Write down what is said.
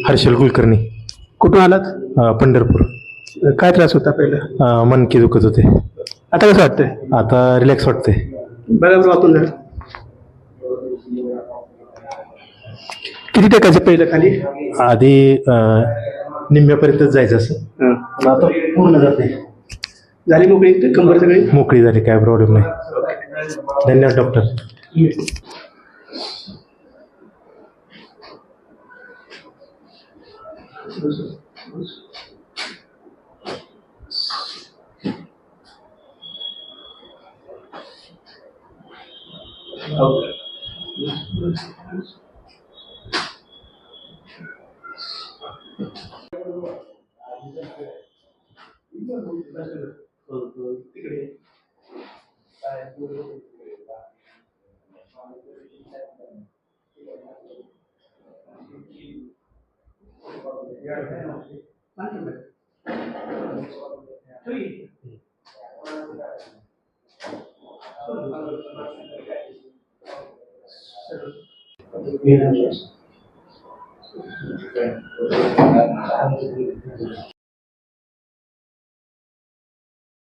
हर्षल कुलकर्णी. कुठून आलात? पंढरपूर. काय त्रास होता पहिला? मनके दुखत होते. आता कसं वाटतंय? आता रिलॅक्स वाटते. बरोबर वाचून झालं. किती टेकायचं पहिलं खाली? आधी निम्म्यापर्यंतच जायचं असं. पण आता पूर्ण जाते. झाली मोकळी कंबर सगळी? मोकळी झाली, काय प्रॉब्लेम नाही. धन्यवाद डॉक्टर.